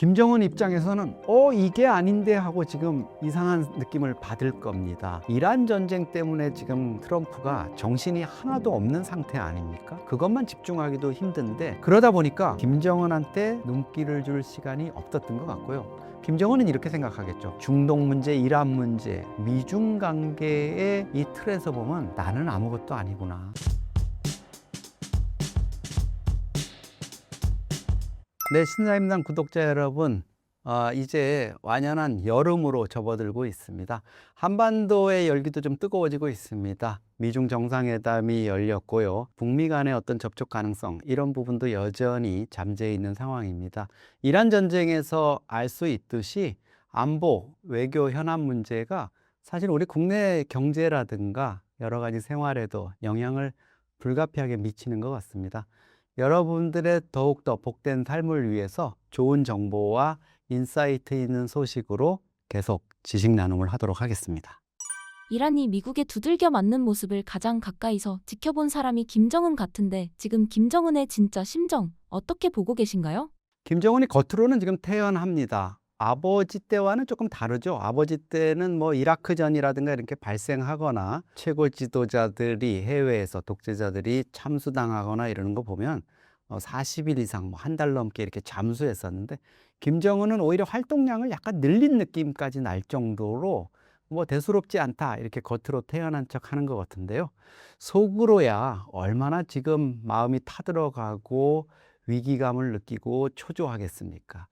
김정은 입장에서는 이게 아닌데 하고 지금 이상한 느낌을 받을 겁니다. 이란 전쟁 때문에 지금 트럼프가 정신이 하나도 없는 상태 아닙니까? 그것만 집중하기도 힘든데, 그러다 보니까 김정은한테 눈길을 줄 시간이 없었던 것 같고요. 김정은은 이렇게 생각하겠죠. 중동 문제, 이란 문제, 미중 관계의 이 틀에서 보면 나는 아무것도 아니구나. 네, 신사임당 구독자 여러분, 이제 완연한 여름으로 접어들고 있습니다. 한반도의 열기도 좀 뜨거워지고 있습니다. 미중 정상회담이 열렸고요. 북미 간의 어떤 접촉 가능성, 이런 부분도 여전히 잠재해 있는 상황입니다. 이란 전쟁에서 알 수 있듯이 안보, 외교 현안 문제가 사실 우리 국내 경제라든가 여러 가지 생활에도 영향을 불가피하게 미치는 것 같습니다. 여러분들의 더욱더 복된 삶을 위해서 좋은 정보와 인사이트 있는 소식으로 계속 지식 나눔을 하도록 하겠습니다. 이란이 미국에 두들겨 맞는 모습을 가장 가까이서 지켜본 사람이 김정은 같은데 지금 김정은의 진짜 심정 어떻게 보고 계신가요? 김정은이 겉으로는 지금 태연합니다. 아버지 때와는 조금 다르죠. 아버지 때는 뭐 이라크전이라든가 이렇게 발생하거나 최고 지도자들이 해외에서 독재자들이 참수당하거나 이러는 거 보면 40일 이상 뭐 한 달 넘게 이렇게 잠수했었는데, 김정은은 오히려 활동량을 약간 늘린 느낌까지 날 정도로 뭐 대수롭지 않다 이렇게 겉으로 태연한 척 하는 것 같은데요. 속으로야 얼마나 지금 마음이 타들어가고 위기감을 느끼고 초조하겠습니까?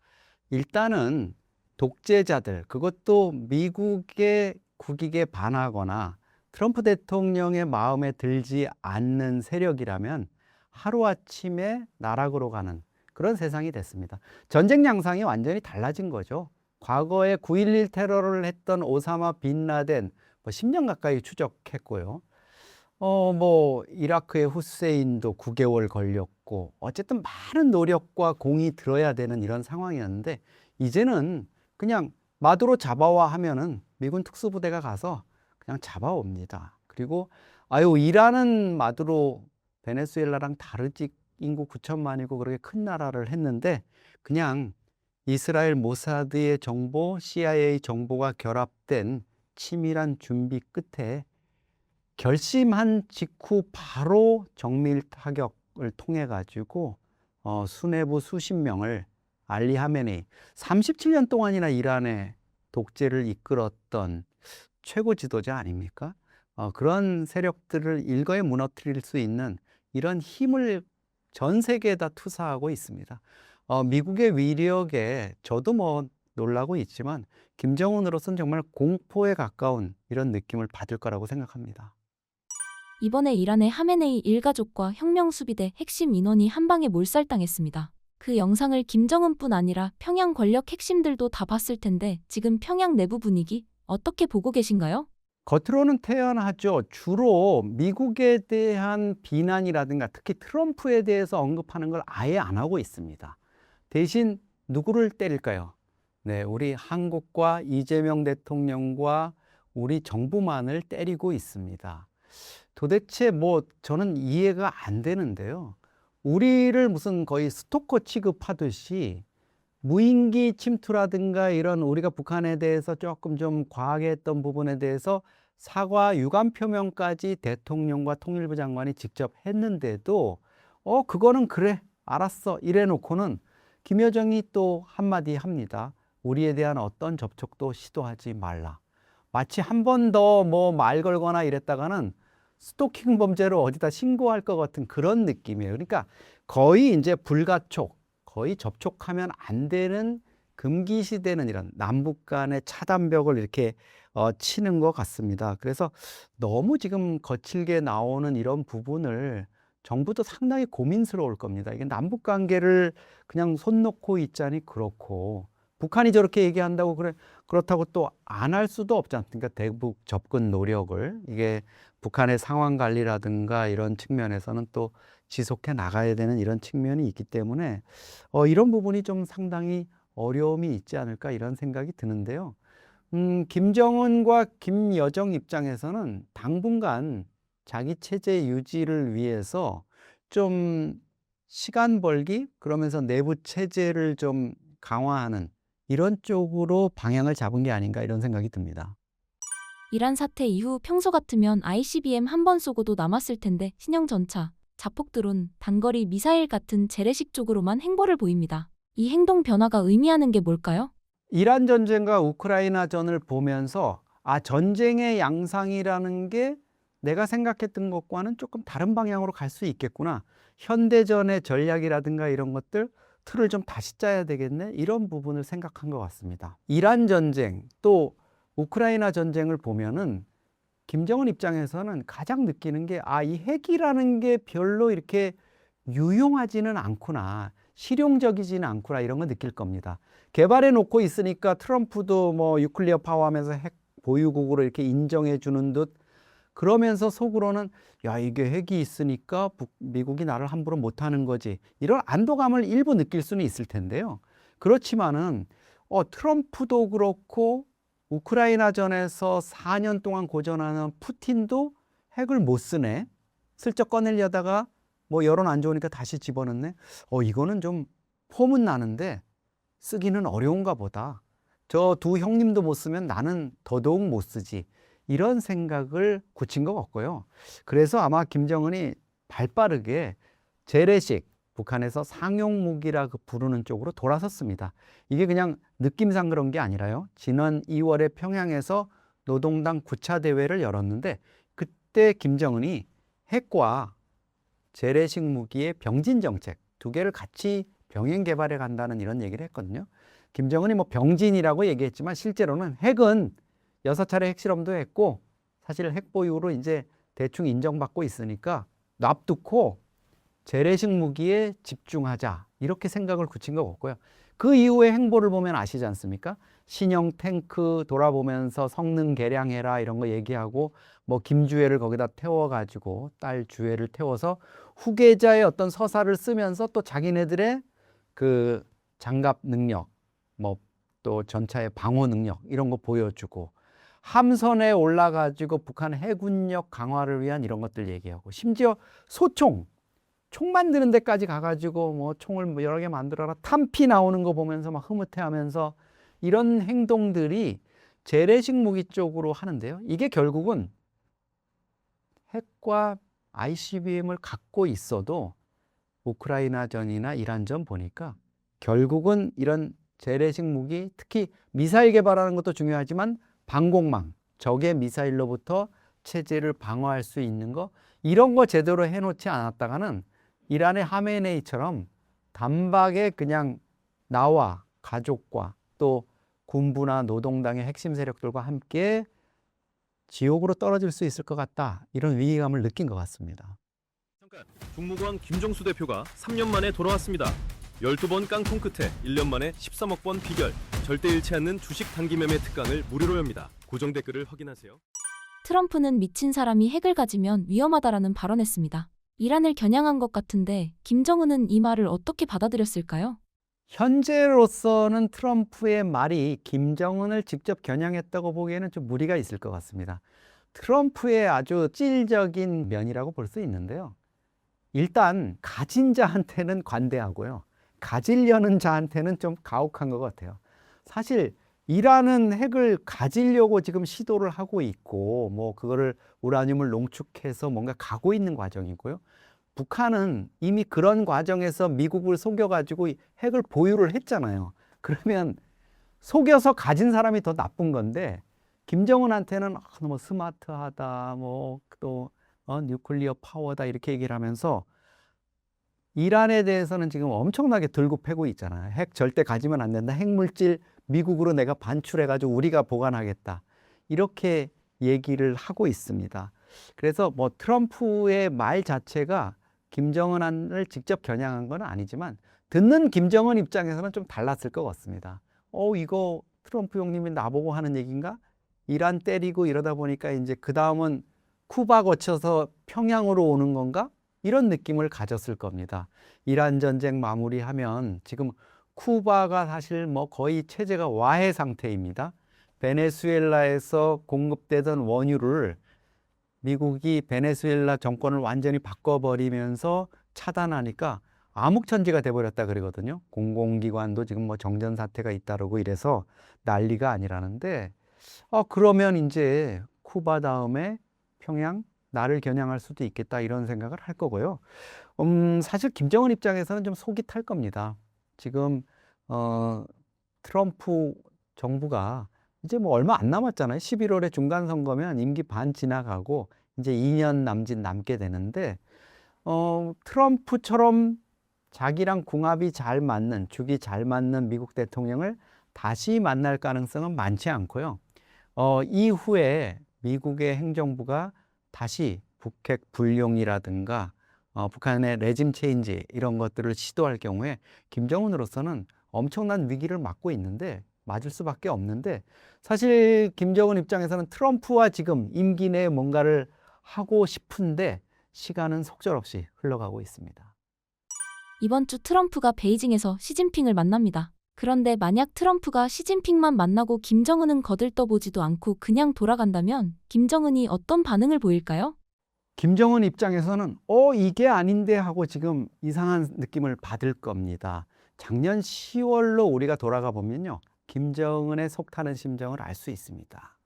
일단은 독재자들, 그것도 미국의 국익에 반하거나 트럼프 대통령의 마음에 들지 않는 세력이라면 하루아침에 나락으로 가는 그런 세상이 됐습니다. 전쟁 양상이 완전히 달라진 거죠. 과거에 9.11 테러를 했던 오사마 빈 라덴 10년 가까이 추적했고요. 이라크의 후세인도 9개월 걸렸고, 어쨌든 많은 노력과 공이 들어야 되는 이런 상황이었는데, 이제는 그냥 마두로 잡아와 하면은 미군 특수부대가 가서 그냥 잡아옵니다. 그리고, 이란은 마두로 베네수엘라랑 다르지, 인구 9천만이고 그렇게 큰 나라를 했는데, 그냥 이스라엘 모사드의 정보, CIA 정보가 결합된 치밀한 준비 끝에 결심한 직후 바로 정밀 타격을 통해 가지고 수뇌부 수십 명을 알리 하메네이, 37년 동안이나 이란의 독재를 이끌었던 최고 지도자 아닙니까? 그런 세력들을 일거에 무너뜨릴 수 있는 이런 힘을 전 세계에다 투사하고 있습니다. 미국의 위력에 저도 놀라고 있지만, 김정은으로서는 정말 공포에 가까운 이런 느낌을 받을 거라고 생각합니다. 이번에 이란의 하메네이 일가족과 혁명수비대 핵심 인원이 한방에 몰살당했습니다. 그 영상을 김정은뿐 아니라 평양 권력 핵심들도 다 봤을 텐데 지금 평양 내부 분위기 어떻게 보고 계신가요? 겉으로는 태연하죠. 주로 미국에 대한 비난이라든가 특히 트럼프에 대해서 언급하는 걸 아예 안 하고 있습니다. 대신 누구를 때릴까요? 네, 우리 한국과 이재명 대통령과 우리 정부만을 때리고 있습니다. 도대체 저는 이해가 안 되는데요. 우리를 무슨 거의 스토커 취급하듯이 무인기 침투라든가 이런 우리가 북한에 대해서 조금 좀 과하게 했던 부분에 대해서 사과 유감 표명까지 대통령과 통일부 장관이 직접 했는데도 그거는 그래 알았어 이래 놓고는 김여정이 또 한마디 합니다. 우리에 대한 어떤 접촉도 시도하지 말라. 마치 한 번 더 말 걸거나 이랬다가는 스토킹 범죄로 어디다 신고할 것 같은 그런 느낌이에요. 그러니까 거의 이제 불가촉, 거의 접촉하면 안 되는 금기시되는 이런 남북 간의 차단벽을 이렇게 치는 것 같습니다. 그래서 너무 지금 거칠게 나오는 이런 부분을 정부도 상당히 고민스러울 겁니다. 이게 남북 관계를 그냥 손 놓고 있자니 그렇고, 북한이 저렇게 얘기한다고 그렇다고 또 안 할 수도 없지 않습니까? 대북 접근 노력을. 이게 북한의 상황 관리라든가 이런 측면에서는 또 지속해 나가야 되는 이런 측면이 있기 때문에 이런 부분이 좀 상당히 어려움이 있지 않을까 이런 생각이 드는데요. 김정은과 김여정 입장에서는 당분간 자기 체제 유지를 위해서 좀 시간 벌기, 그러면서 내부 체제를 좀 강화하는 이런 쪽으로 방향을 잡은 게 아닌가 이런 생각이 듭니다. 이란 사태 이후 평소 같으면 ICBM 한 번 쏘고도 남았을 텐데 신형 전차, 자폭 드론, 단거리 미사일 같은 재래식 쪽으로만 행보를 보입니다. 이 행동 변화가 의미하는 게 뭘까요? 이란 전쟁과 우크라이나전을 보면서 전쟁의 양상이라는 게 내가 생각했던 것과는 조금 다른 방향으로 갈 수 있겠구나. 현대전의 전략이라든가 이런 것들 틀을 좀 다시 짜야 되겠네. 이런 부분을 생각한 것 같습니다. 이란 전쟁 또 우크라이나 전쟁을 보면은 김정은 입장에서는 가장 느끼는 게 이 핵이라는 게 별로 이렇게 유용하지는 않구나. 실용적이지는 않구나. 이런 거 느낄 겁니다. 개발해 놓고 있으니까 트럼프도 뭐 뉴클리어 파워하면서 핵 보유국으로 이렇게 인정해 주는 듯 그러면서 속으로는 이게 핵이 있으니까 미국이 나를 함부로 못하는 거지. 이런 안도감을 일부 느낄 수는 있을 텐데요. 그렇지만은 트럼프도 그렇고 우크라이나전에서 4년 동안 고전하는 푸틴도 핵을 못 쓰네. 슬쩍 꺼내려다가 뭐 여론 안 좋으니까 다시 집어넣네. 이거는 좀 폼은 나는데 쓰기는 어려운가 보다. 저 두 형님도 못 쓰면 나는 더더욱 못 쓰지. 이런 생각을 굳힌 것 같고요. 그래서 아마 김정은이 발빠르게 재래식 북한에서 상용 무기라 부르는 쪽으로 돌아섰습니다. 이게 그냥 느낌상 그런 게 아니라요. 지난 2월에 평양에서 노동당 9차 대회를 열었는데 그때 김정은이 핵과 재래식 무기의 병진 정책 두 개를 같이 병행 개발해 간다는 이런 얘기를 했거든요. 김정은이 뭐 병진이라고 얘기했지만 실제로는 핵은 6차례 핵실험도 했고 사실 핵 보유로 이제 대충 인정받고 있으니까 놔두고 재래식 무기에 집중하자 이렇게 생각을 굳힌 것 같고요. 그 이후의 행보를 보면 아시지 않습니까? 신형 탱크 돌아보면서 성능 개량해라 이런 거 얘기하고 뭐 김주애를 거기다 태워가지고 딸 주애를 태워서 후계자의 어떤 서사를 쓰면서 또 자기네들의 그 장갑 능력 뭐 또 전차의 방어 능력 이런 거 보여주고 함선에 올라가지고 북한 해군력 강화를 위한 이런 것들 얘기하고 심지어 소총 총 만드는 데까지 가가지고 뭐 총을 뭐 여러 개 만들어라 탄피 나오는 거 보면서 막 흐뭇해하면서 이런 행동들이 재래식 무기 쪽으로 하는데요. 이게 결국은 핵과 ICBM을 갖고 있어도 우크라이나전이나 이란전 보니까 결국은 이런 재래식 무기 특히 미사일 개발하는 것도 중요하지만 방공망 적의 미사일로부터 체제를 방어할 수 있는 거 이런 거 제대로 해놓지 않았다가는 이란의 하메네이처럼 단박에 그냥 나와 가족과 또 군부나 노동당의 핵심 세력들과 함께 지옥으로 떨어질 수 있을 것 같다. 이런 위기감을 느낀 것 같습니다. 잠깐, 중무관 김정수 대표가 3년 만에 돌아왔습니다. 12번 깡통 끝에 1년 만에 13억 번 비결, 절대 잃지 않는 주식 단기 매매 특강을 무료로 엽니다. 고정 댓글을 확인하세요. 트럼프는 미친 사람이 핵을 가지면 위험하다라는 발언했습니다. 이란을 겨냥한 것 같은데 김정은은 이 말을 어떻게 받아들였을까요? 현재로서는 트럼프의 말이 김정은을 직접 겨냥했다고 보기에는 좀 무리가 있을 것 같습니다. 트럼프의 아주 찔적인 면이라고 볼 수 있는데요. 일단 가진 자한테는 관대하고요. 가지려는 자한테는 좀 가혹한 것 같아요. 사실 이란은 핵을 가지려고 지금 시도를 하고 있고 뭐 그거를 우라늄을 농축해서 뭔가 가고 있는 과정이고요. 북한은 이미 그런 과정에서 미국을 속여가지고 핵을 보유를 했잖아요. 그러면 속여서 가진 사람이 더 나쁜 건데 김정은한테는 너무 스마트하다, 뭐 또 뉴클리어 파워다 이렇게 얘기를 하면서 이란에 대해서는 지금 엄청나게 들고 패고 있잖아요. 핵 절대 가지면 안 된다. 핵물질 미국으로 내가 반출해가지고 우리가 보관하겠다. 이렇게 얘기를 하고 있습니다. 그래서 뭐 트럼프의 말 자체가 김정은을 직접 겨냥한 건 아니지만 듣는 김정은 입장에서는 좀 달랐을 것 같습니다. 이거 트럼프 형님이 나보고 하는 얘기인가? 이란 때리고 이러다 보니까 이제 그 다음은 쿠바 거쳐서 평양으로 오는 건가? 이런 느낌을 가졌을 겁니다. 이란 전쟁 마무리하면 지금 쿠바가 사실 뭐 거의 체제가 와해 상태입니다. 베네수엘라에서 공급되던 원유를 미국이 베네수엘라 정권을 완전히 바꿔버리면서 차단하니까 암흑천지가 돼버렸다 그러거든요. 공공기관도 지금 뭐 정전 사태가 잇따르고 이래서 난리가 아니라는데, 그러면 이제 쿠바 다음에 평양, 나를 겨냥할 수도 있겠다 이런 생각을 할 거고요. 사실 김정은 입장에서는 좀 속이 탈 겁니다. 지금 트럼프 정부가 이제 뭐 얼마 안 남았잖아요. 11월에 중간 선거면 임기 반 지나가고 이제 2년 남짓 남게 되는데, 트럼프처럼 자기랑 궁합이 잘 맞는, 죽이 잘 맞는 미국 대통령을 다시 만날 가능성은 많지 않고요. 이후에 미국의 행정부가 다시 북핵 불용이라든가 북한의 레짐 체인지 이런 것들을 시도할 경우에 김정은으로서는 엄청난 위기를 맞고 있는데, 맞을 수밖에 없는데, 사실 김정은 입장에서는 트럼프와 지금 임기 내에 뭔가를 하고 싶은데 시간은 속절없이 흘러가고 있습니다. 이번 주 트럼프가 베이징에서 시진핑을 만납니다. 그런데 만약 트럼프가 시진핑만 만나고 김정은은 거들떠보지도 않고 그냥 돌아간다면 김정은이 어떤 반응을 보일까요? 김정은 입장에서는 이게 아닌데 하고 지금 이상한 느낌을 받을 겁니다. 작년 10월로 우리가 돌아가 보면요, 김정은의 속타는 심정을 알 수 있습니다.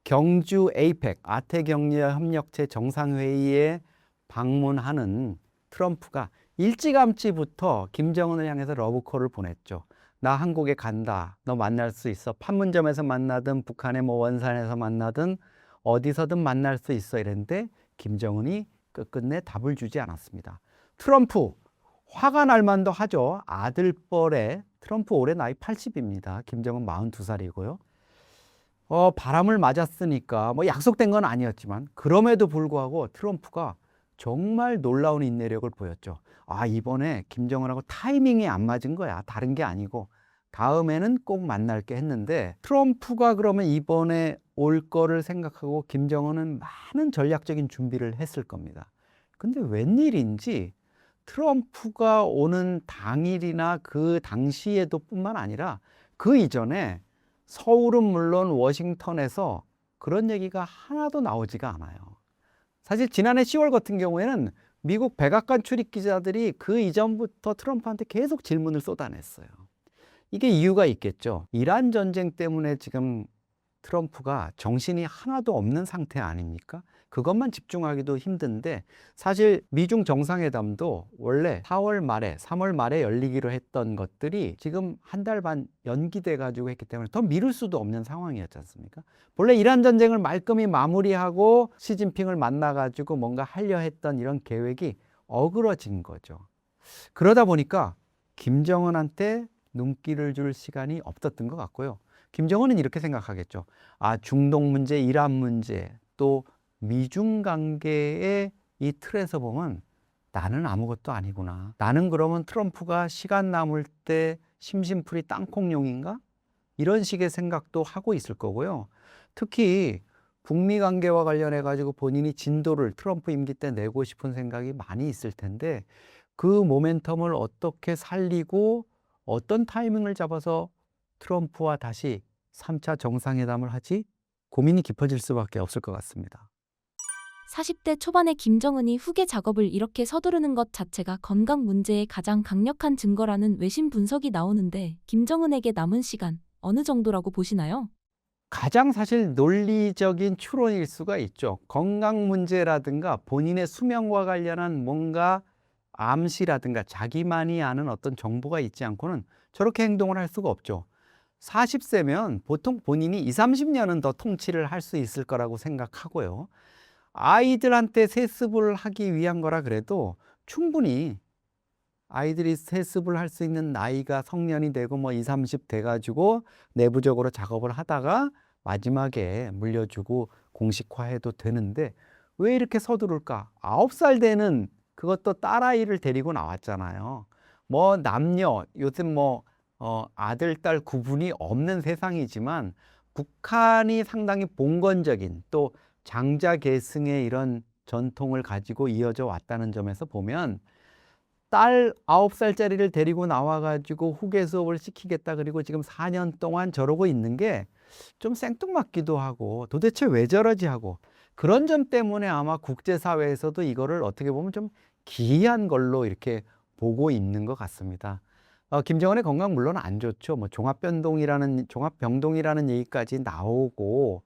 경주 에이펙 아태경제협력체 정상회의에 방문하는 트럼프가 일찌감치부터 김정은을 향해서 러브콜을 보냈죠. 나 한국에 간다. 너 만날 수 있어. 판문점에서 만나든 북한의 뭐 원산에서 만나든 어디서든 만날 수 있어 이랬는데 김정은이 끝끝내 답을 주지 않았습니다. 트럼프 화가 날 만도 하죠. 아들뻘에 트럼프 올해 나이 80입니다. 김정은 42살이고요. 바람을 맞았으니까 뭐 약속된 건 아니었지만 그럼에도 불구하고 트럼프가 정말 놀라운 인내력을 보였죠. 이번에 김정은하고 타이밍이 안 맞은 거야. 다른 게 아니고 다음에는 꼭 만날게 했는데, 트럼프가 그러면 이번에 올 거를 생각하고 김정은은 많은 전략적인 준비를 했을 겁니다. 근데 웬일인지 트럼프가 오는 당일이나 그 당시에도 뿐만 아니라 그 이전에 서울은 물론 워싱턴에서 그런 얘기가 하나도 나오지가 않아요. 사실 지난해 10월 같은 경우에는 미국 백악관 출입 기자들이 그 이전부터 트럼프한테 계속 질문을 쏟아냈어요. 이게 이유가 있겠죠. 이란 전쟁 때문에 지금 트럼프가 정신이 하나도 없는 상태 아닙니까? 그것만 집중하기도 힘든데, 사실 미중 정상회담도 원래 4월 말에 3월 말에 열리기로 했던 것들이 지금 한 달 반 연기돼 가지고 했기 때문에 더 미룰 수도 없는 상황이었지 않습니까? 본래 이란 전쟁을 말끔히 마무리하고 시진핑을 만나 가지고 뭔가 하려 했던 이런 계획이 어그러진 거죠. 그러다 보니까 김정은한테 눈길을 줄 시간이 없었던 것 같고요. 김정은은 이렇게 생각하겠죠. 중동 문제, 이란 문제, 또 미중 관계의 이 틀에서 보면 나는 아무것도 아니구나. 나는 그러면 트럼프가 시간 남을 때 심심풀이 땅콩용인가? 이런 식의 생각도 하고 있을 거고요. 특히 북미 관계와 관련해 가지고 본인이 진도를 트럼프 임기 때 내고 싶은 생각이 많이 있을 텐데, 그 모멘텀을 어떻게 살리고 어떤 타이밍을 잡아서 트럼프와 다시 3차 정상회담을 하지? 고민이 깊어질 수밖에 없을 것 같습니다. 40대 초반에 김정은이 후계 작업을 이렇게 서두르는 것 자체가 건강 문제의 가장 강력한 증거라는 외신 분석이 나오는데, 김정은에게 남은 시간 어느 정도라고 보시나요? 가장 사실 논리적인 추론일 수가 있죠. 건강 문제라든가 본인의 수명과 관련한 뭔가 암시라든가 자기만이 아는 어떤 정보가 있지 않고는 저렇게 행동을 할 수가 없죠. 40세면 보통 본인이 20, 30년은 더 통치를 할 수 있을 거라고 생각하고요. 아이들한테 세습을 하기 위한 거라 그래도 충분히 아이들이 세습을 할 수 있는 나이가 성년이 되고 뭐 20, 30 돼가지고 내부적으로 작업을 하다가 마지막에 물려주고 공식화해도 되는데 왜 이렇게 서두를까? 9살 되는 그것도 딸아이를 데리고 나왔잖아요. 뭐 남녀 요즘 뭐 아들, 딸 구분이 없는 세상이지만 북한이 상당히 봉건적인 또 장자 계승의 이런 전통을 가지고 이어져 왔다는 점에서 보면 딸 9살짜리를 데리고 나와가지고 후계 수업을 시키겠다 그리고 지금 4년 동안 저러고 있는 게 좀 생뚱맞기도 하고 도대체 왜 저러지 하고 그런 점 때문에 아마 국제사회에서도 이거를 어떻게 보면 좀 기이한 걸로 이렇게 보고 있는 것 같습니다. 김정은의 건강 물론 안 좋죠. 뭐 종합병동이라는 얘기까지 나오고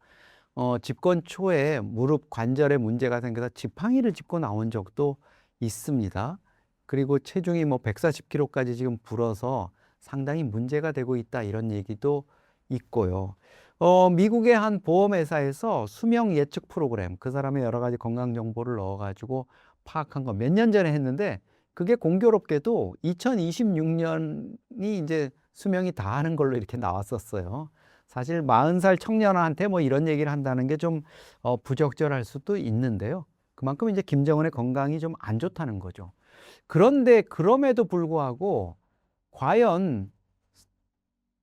집권 초에 무릎 관절에 문제가 생겨서 지팡이를 짚고 나온 적도 있습니다. 그리고 체중이 뭐 140kg까지 지금 불어서 상당히 문제가 되고 있다 이런 얘기도 있고요. 미국의 한 보험회사에서 수명 예측 프로그램, 그 사람의 여러 가지 건강 정보를 넣어가지고 파악한 거 몇 년 전에 했는데 그게 공교롭게도 2026년이 이제 수명이 다하는 걸로 이렇게 나왔었어요. 사실 40살 청년한테 뭐 이런 얘기를 한다는 게 좀 부적절할 수도 있는데요. 그만큼 이제 김정은의 건강이 좀 안 좋다는 거죠. 그런데 그럼에도 불구하고 과연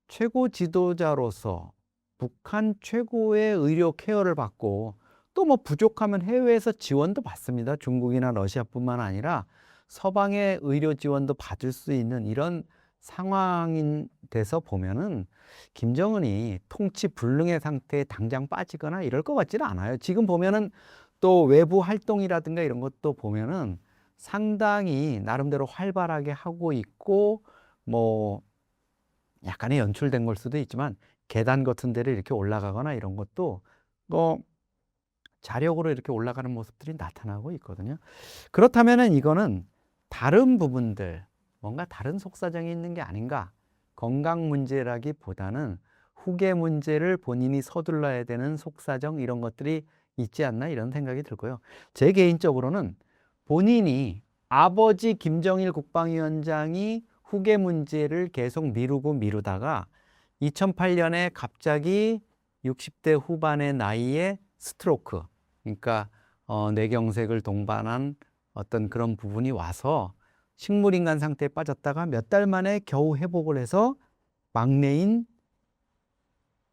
최고 지도자로서 북한 최고의 의료 케어를 받고 또 뭐 부족하면 해외에서 지원도 받습니다. 중국이나 러시아뿐만 아니라 서방의 의료 지원도 받을 수 있는 이런 상황인 데서 보면은 김정은이 통치 불능의 상태에 당장 빠지거나 이럴 것 같지는 않아요. 지금 보면은 또 외부 활동이라든가 이런 것도 보면은 상당히 나름대로 활발하게 하고 있고 뭐 약간의 연출된 걸 수도 있지만 계단 같은 데를 이렇게 올라가거나 이런 것도 자력으로 이렇게 올라가는 모습들이 나타나고 있거든요. 그렇다면은 이거는 다른 부분들, 뭔가 다른 속사정이 있는 게 아닌가? 건강 문제라기보다는 후계 문제를 본인이 서둘러야 되는 속사정 이런 것들이 있지 않나 이런 생각이 들고요. 제 개인적으로는 본인이 아버지 김정일 국방위원장이 후계 문제를 계속 미루다가 2008년에 갑자기 60대 후반의 나이에 스트로크, 그러니까 뇌경색을 동반한 어떤 그런 부분이 와서 식물인간 상태에 빠졌다가 몇 달 만에 겨우 회복을 해서 막내인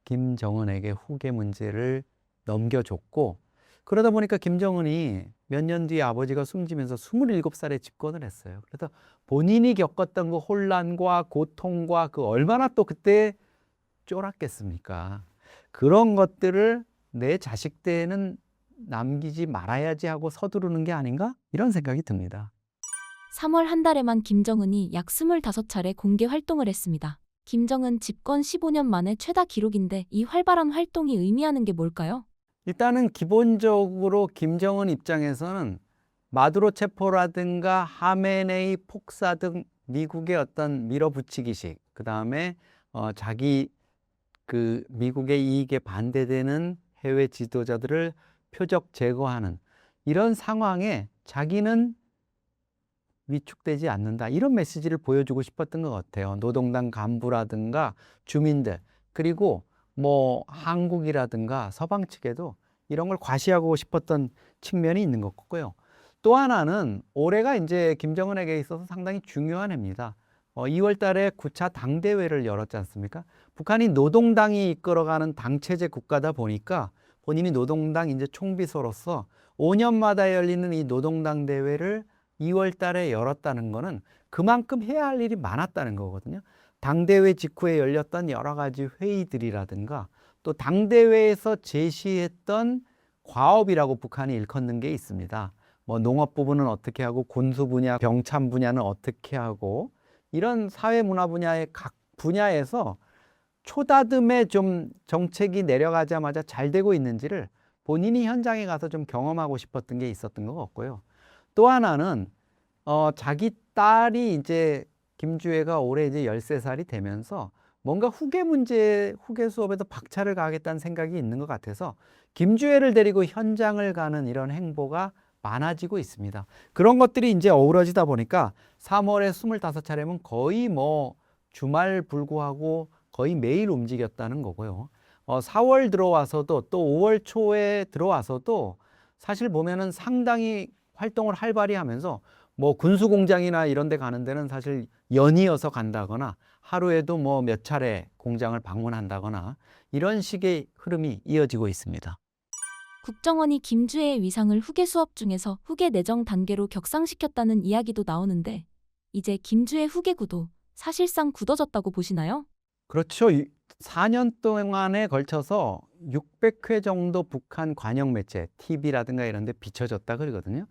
김정은에게 후계 문제를 넘겨줬고, 그러다 보니까 김정은이 몇 년 뒤에 아버지가 숨지면서 27살에 집권을 했어요. 그래서 본인이 겪었던 그 혼란과 고통과 그 얼마나 또 그때 쫄았겠습니까? 그런 것들을 내 자식 때에는 남기지 말아야지 하고 서두르는 게 아닌가? 이런 생각이 듭니다. 3월 한 달에만 김정은이 약 25차례 공개 활동을 했습니다. 김정은 집권 15년 만에 최다 기록인데 이 활발한 활동이 의미하는 게 뭘까요? 일단은 기본적으로 김정은 입장에서는 마두로 체포라든가 하메네이 폭사 등 미국의 어떤 밀어붙이기식, 그 다음에 자기 그 미국의 이익에 반대되는 해외 지도자들을 표적 제거하는 이런 상황에 자기는 위축되지 않는다, 이런 메시지를 보여주고 싶었던 것 같아요. 노동당 간부라든가 주민들, 그리고 뭐 한국이라든가 서방 측에도 이런 걸 과시하고 싶었던 측면이 있는 것 같고요. 또 하나는 올해가 이제 김정은에게 있어서 상당히 중요한 해입니다. 2월 달에 9차 당대회를 열었지 않습니까? 북한이 노동당이 이끌어가는 당체제 국가다 보니까 본인이 노동당 이제 총비서로서 5년마다 열리는 이 노동당 대회를 2월 달에 열었다는 거는 그만큼 해야 할 일이 많았다는 거거든요. 당대회 직후에 열렸던 여러 가지 회의들이라든가 또 당대회에서 제시했던 과업이라고 북한이 일컫는 게 있습니다. 뭐 농업 부분은 어떻게 하고 군수 분야, 병참 분야는 어떻게 하고 이런 사회 문화 분야의 각 분야에서 초다듬에 좀 정책이 내려가자마자 잘 되고 있는지를 본인이 현장에 가서 좀 경험하고 싶었던 게 있었던 것 같고요. 또 하나는 자기 딸이 이제 김주애가 올해 이제 13살이 되면서 뭔가 후계 수업에도 박차를 가하겠다는 생각이 있는 것 같아서 김주애를 데리고 현장을 가는 이런 행보가 많아지고 있습니다. 그런 것들이 이제 어우러지다 보니까 3월에 25차례면 거의 뭐 주말 불구하고 거의 매일 움직였다는 거고요. 4월 들어와서도 또 5월 초에 들어와서도 사실 보면은 상당히 활동을 활발히 하면서 뭐 군수공장이나 이런 데 가는 데는 사실 연이어서 간다거나 하루에도 뭐 몇 차례 공장을 방문한다거나 이런 식의 흐름이 이어지고 있습니다. 국정원이 김주애의 위상을 후계 수업 중에서 후계 내정 단계로 격상시켰다는 이야기도 나오는데 이제 김주애 후계 구도 사실상 굳어졌다고 보시나요? 그렇죠. 4년 동안에 걸쳐서 600회 정도 북한 관영 매체, TV라든가 이런 데 비춰졌다 그러거든요.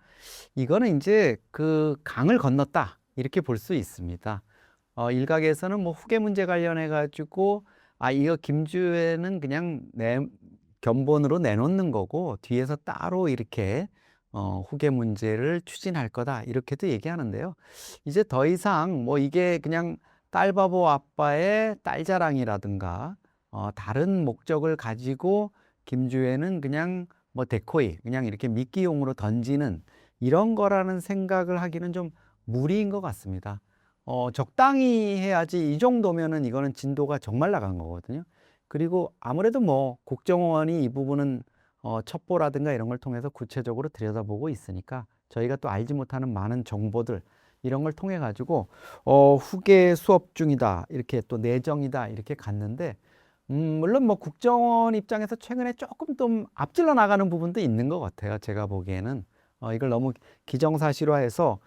이거는 이제 그 강을 건넜다, 이렇게 볼 수 있습니다. 일각에서는 뭐 후계 문제 관련해 가지고 이거 김주애는 그냥 견본으로 내놓는 거고 뒤에서 따로 이렇게 후계 문제를 추진할 거다 이렇게도 얘기하는데요. 이제 더 이상 뭐 이게 그냥 딸바보 아빠의 딸자랑이라든가 다른 목적을 가지고 김주애는 그냥 뭐 데코이 그냥 이렇게 미끼용으로 던지는 이런 거라는 생각을 하기는 좀 무리인 것 같습니다. 적당히 해야지 이 정도면은 이거는 진도가 정말 나간 거거든요. 그리고 아무래도 뭐 국정원이 이 부분은 첩보라든가 이런 걸 통해서 구체적으로 들여다보고 있으니까 저희가 또 알지 못하는 많은 정보들 이런 걸 통해 가지고 후계 수업 중이다 이렇게 또 내정이다 이렇게 갔는데 물론 뭐 국정원 입장에서 최근에 조금 좀 앞질러 나가는 부분도 있는 것 같아요. 제가 보기에는 이걸 너무 기정사실화해서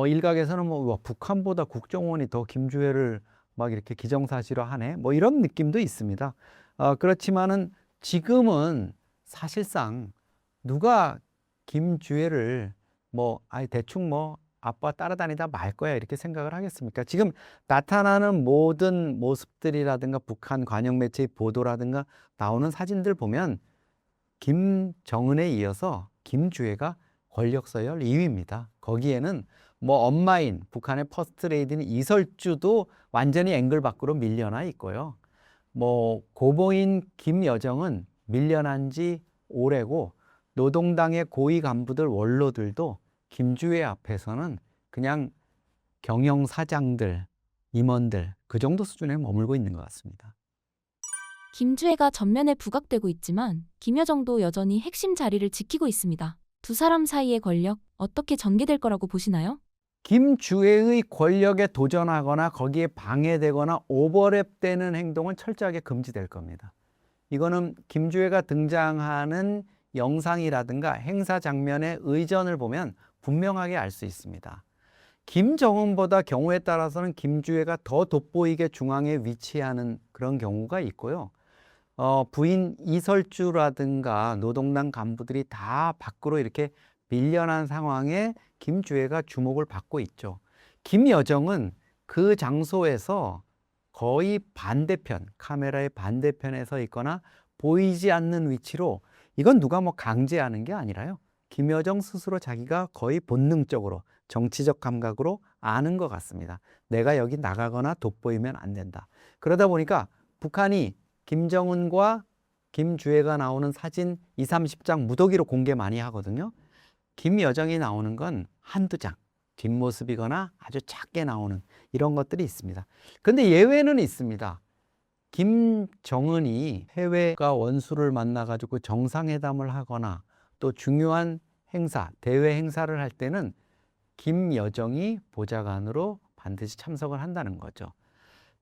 일각에서는 뭐 와, 북한보다 국정원이 더 김주애를 막 이렇게 기정사실화하네 뭐 이런 느낌도 있습니다. 그렇지만은 지금은 사실상 누가 김주애를 뭐 대충 뭐 아빠 따라다니다 말 거야 이렇게 생각을 하겠습니까? 지금 나타나는 모든 모습들이라든가 북한 관영 매체의 보도라든가 나오는 사진들 보면 김정은에 이어서 김주애가 권력 서열 2위입니다. 거기에는 뭐 엄마인 북한의 퍼스트 레이디는 이설주도 완전히 앵글 밖으로 밀려나 있고요. 뭐 고모인 김여정은 밀려난 지 오래고 노동당의 고위 간부들 원로들도 김주애 앞에서는 그냥 경영사장들, 임원들 그 정도 수준에 머물고 있는 것 같습니다. 김주애가 전면에 부각되고 있지만 김여정도 여전히 핵심 자리를 지키고 있습니다. 두 사람 사이의 권력 어떻게 전개될 거라고 보시나요? 김주애의 권력에 도전하거나 거기에 방해되거나 오버랩되는 행동은 철저하게 금지될 겁니다. 이거는 김주애가 등장하는 영상이라든가 행사 장면의 의전을 보면 분명하게 알 수 있습니다. 김정은보다 경우에 따라서는 김주애가 더 돋보이게 중앙에 위치하는 그런 경우가 있고요. 부인 이설주라든가 노동당 간부들이 다 밖으로 이렇게 밀려난 상황에 김주애가 주목을 받고 있죠. 김여정은 그 장소에서 거의 반대편, 카메라의 반대편에 서 있거나 보이지 않는 위치로 이건 누가 뭐 강제하는 게 아니라요. 김여정 스스로 자기가 거의 본능적으로 정치적 감각으로 아는 것 같습니다. 내가 여기 나가거나 돋보이면 안 된다. 그러다 보니까 북한이 김정은과 김주애가 나오는 사진 20, 30장 무더기로 공개 많이 하거든요. 김여정이 나오는 건 한두 장, 뒷모습이거나 아주 작게 나오는 이런 것들이 있습니다. 근데 예외는 있습니다. 김정은이 해외가 원수를 만나가지고 정상회담을 하거나 또 중요한 행사, 대외 행사를 할 때는 김여정이 보좌관으로 반드시 참석을 한다는 거죠.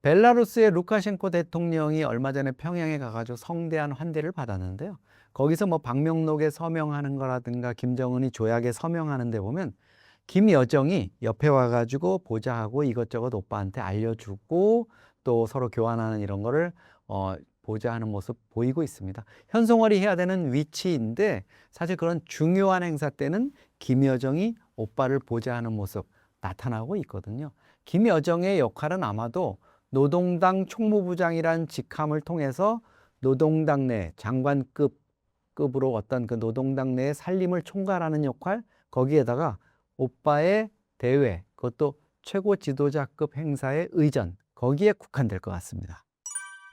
벨라루스의 루카셴코 대통령이 얼마 전에 평양에 가가지고 성대한 환대를 받았는데요. 거기서 뭐 방명록에 서명하는 거라든가 김정은이 조약에 서명하는 데 보면 김여정이 옆에 와가지고 보좌하고 이것저것 오빠한테 알려주고 또 서로 교환하는 이런 거를 보좌하는 모습 보이고 있습니다. 현송월이 해야 되는 위치인데 사실 그런 중요한 행사 때는 김여정이 오빠를 보좌하는 모습 나타나고 있거든요. 김여정의 역할은 아마도 노동당 총무부장이란 직함을 통해서 노동당 내 장관급으로 어떤 그 노동당 내의 살림을 총괄하는 역할, 거기에다가 오빠의 대회, 그것도 최고 지도자급 행사의 의전, 거기에 국한될 것 같습니다.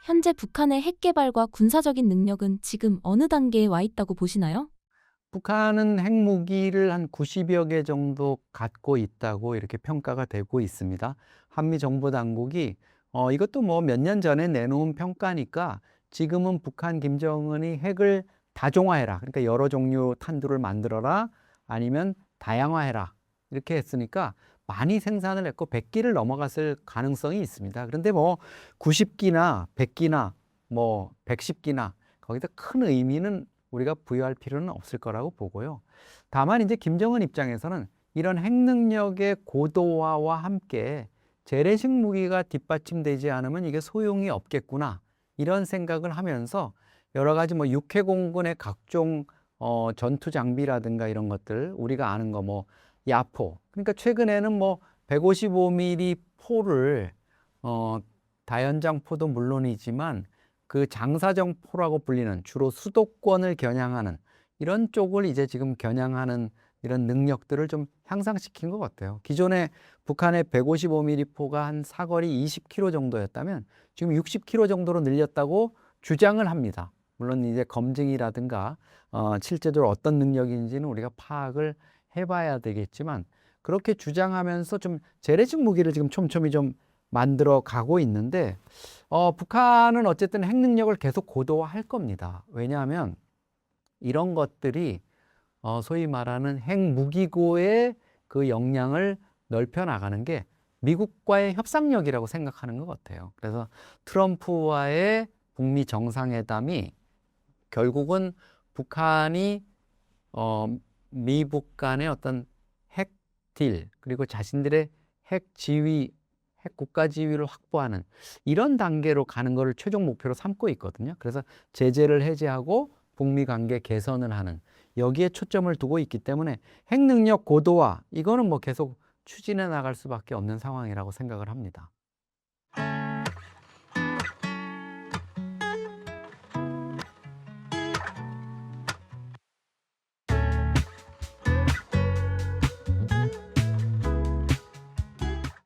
현재 북한의 핵 개발과 군사적인 능력은 지금 어느 단계에 와 있다고 보시나요? 북한은 핵무기를 한 90여 개 정도 갖고 있다고 이렇게 평가가 되고 있습니다. 한미 정보 당국이 이것도 뭐 몇 년 전에 내놓은 평가니까 지금은 북한 김정은이 핵을 다종화해라. 그러니까 여러 종류 탄두를 만들어라. 아니면 다양화해라. 이렇게 했으니까 많이 생산을 했고 100기를 넘어갔을 가능성이 있습니다. 그런데 뭐 90기나 100기나 뭐 110기나 거기다 큰 의미는 우리가 부여할 필요는 없을 거라고 보고요. 다만 이제 김정은 입장에서는 이런 핵 능력의 고도화와 함께 재래식 무기가 뒷받침되지 않으면 이게 소용이 없겠구나 이런 생각을 하면서 여러 가지 뭐 육해공군의 각종 전투 장비라든가 이런 것들 우리가 아는 거 뭐 야포 그러니까 최근에는 뭐 155mm 포를 다연장 포도 물론이지만 그 장사정 포라고 불리는 주로 수도권을 겨냥하는 이런 쪽을 이제 지금 겨냥하는 이런 능력들을 좀 향상시킨 것 같아요. 기존에 북한의 155mm 포가 한 사거리 20km 정도였다면 지금 60km 정도로 늘렸다고 주장을 합니다. 물론 이제 검증이라든가 실제적으로 어떤 능력인지는 우리가 파악을 해봐야 되겠지만 그렇게 주장하면서 좀 재래식 무기를 지금 촘촘히 좀 만들어 가고 있는데 북한은 어쨌든 핵 능력을 계속 고도화할 겁니다. 왜냐하면 이런 것들이 소위 말하는 핵 무기고의 그 역량을 넓혀 나가는 게 미국과의 협상력이라고 생각하는 것 같아요. 그래서 트럼프와의 북미 정상회담이 결국은 북한이 미북 간의 어떤 핵 딜 그리고 자신들의 핵 지위, 핵 국가 지위를 확보하는 이런 단계로 가는 것을 최종 목표로 삼고 있거든요. 그래서 제재를 해제하고 북미 관계 개선을 하는 여기에 초점을 두고 있기 때문에 핵 능력 고도화 이거는 뭐 계속 추진해 나갈 수밖에 없는 상황이라고 생각을 합니다.